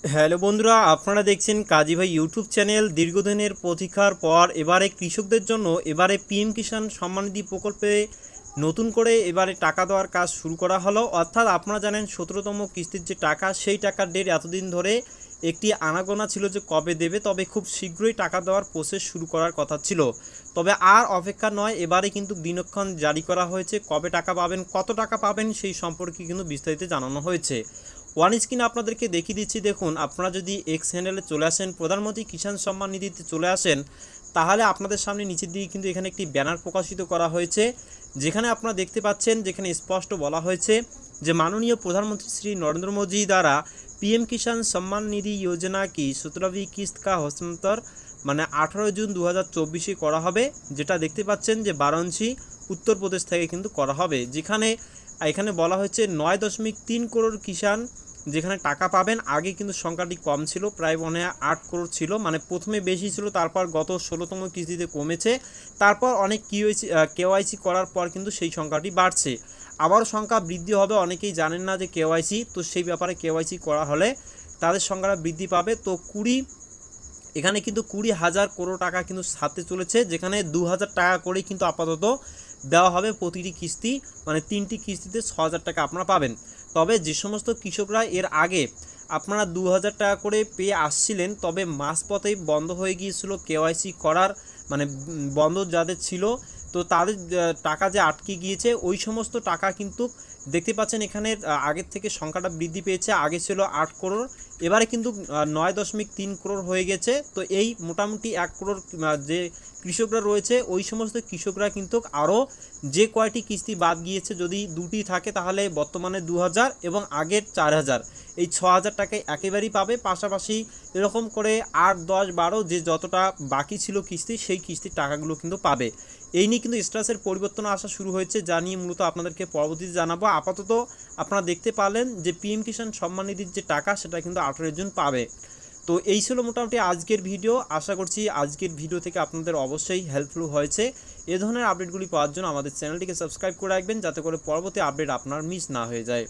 Hello বন্ধুরা, আপনারা দেখছেন কাজী ভাই ইউটিউব চ্যানেল। দীর্ঘদিনের প্রতীক্ষার পর এবারে কৃষকদের জন্য এবারে পিএম কিষাণ সম্মান নিধি প্রকল্পে নতুন করে এবারে টাকা দেওয়ার কাজ শুরু করা হলো। অর্থাৎ আপনারা জানেন 17তম কিস্তির যে টাকা, সেই টাকার ডেট এতদিন ধরে একটি আনাগোনা ছিল যে কবে দেবে, তবে খুব শীঘ্রই টাকা দেওয়ার প্রসেস শুরু করার কথা ছিল। তবে আর অপেক্ষা নয়, এবারে কিন্তু দিনক্ষণ জারি করা হয়েছে। কবে টাকা পাবেন, কত টাকা পাবেন সেই সম্পর্কে কিন্তু বিস্তারিত জানানো হয়েছে। ওয়ান স্ক্রিনে আপনাদেরকে দেখিয়ে দিচ্ছি। দেখুন, আপনারা যদি এক্স হ্যান্ডেলে চলে আসেন, প্রধানমন্ত্রী কিষাণ সম্মান নিধিতে চলে আসেন, তাহলে আপনাদের সামনে নিচের দিকে কিন্তু এখানে একটি ব্যানার প্রকাশিত করা হয়েছে, যেখানে আপনারা দেখতে পাচ্ছেন, যেখানে স্পষ্ট বলা হয়েছে যে মাননীয় প্রধানমंत्री श्री नरेंद्र मोदी द्वारा पीएम किसान सम्मान निधि योजना की 17वीं किस्त का हस्तांतर মানে 18 জুন 2024 করা হবে। যেটা দেখতে পাচ্ছেন যে বারাণসী উত্তরপ্রদেশ থেকে কিন্তু করা হবে, যেখানে এখানে বলা হয়েছে 9.3 করোড় কিষাণ যেখানে টাকা পাবেন। আগে কিন্তু সংখ্যাটি কম ছিল, প্রায় মনে হয় 8 করোড় ছিল, মানে প্রথমে বেশি ছিল, তারপর গত 16তম কিস্তিতে কমেছে, তারপর অনেক কেওয়াইসি করার পর কিন্তু সেই সংখ্যাটি বাড়ছে। আবারও সংখ্যা বৃদ্ধি হবে, অনেকেই জানেন না যে কেওয়াইসি, তো সেই ব্যাপারে কেওয়াইসি করা হলে তাদের সংখ্যাটা বৃদ্ধি পাবে। তো এখানে কিন্তু 20,000 করোড় টাকা কিন্তু ছাড়তে চলেছে, যেখানে 2,000 টাকা করেই কিন্তু আপাতত দেওয়া হবে প্রতিটি কিস্তি, মানে 3টি কিস্তিতে 6,000 টাকা আপনারা পাবেন। তবে যে সমস্ত কৃষকরা এর আগে আপনারা 2,000 টাকা করে পেয়ে আসছিলেন, তবে মাঝপথেই বন্ধ হয়ে গিয়েছিল কেওয়াইসি করার, মানে বন্ধ যাদের ছিল, তো তাদের টাকা যে আটকে গিয়েছে, ওই সমস্ত টাকা কিন্তু দেখতে পাচ্ছেন এখানে আগের থেকে সংখ্যাটা বৃদ্ধি পেয়েছে। আগে ছিল 8 করোড়, এবারে কিন্তু 9.3 করোড় হয়ে গেছে। তো এই মোটামুটি 1 করোড় যে কৃষকরা রয়েছে, ওই সমস্ত কৃষকরা কিন্তু আরও যে কয়টি কিস্তি বাদ গিয়েছে, যদি দুটি থাকে তাহলে বর্তমানে 2,000 এবং আগের 4,000, এই 6,000 টাকায় একেবারেই পাবে। পাশাপাশি এরকম করে 8, 10, 12 যে যতটা বাকি ছিল কিস্তি, সেই কিস্তির টাকাগুলো কিন্তু পাবে। এই নিয়ে কিন্তু স্ট্যাটাসের পরিবর্তন আসা শুরু হয়েছে, যা নিয়ে মূলত আপনাদেরকে পরবর্তীতে জানাবো। আপাতত আপনারা দেখতে পারলেন যে পিএম কিষাণ সম্মান নিধির যে টাকা, সেটা কিন্তু 18 জন পাবে। তো এই ছিল মোটামুটি আজকের ভিডিও। আশা করছি আজকের ভিডিও থেকে আপনাদের অবশ্যই হেল্পফুল হয়েছে। এ ধরনের আপডেটগুলি পাওয়ার জন্য আমাদের চ্যানেলটিকে সাবস্ক্রাইব করে রাখবেন, যাতে করে পরবর্তী আপডেট আপনার মিস না হয়ে যায়।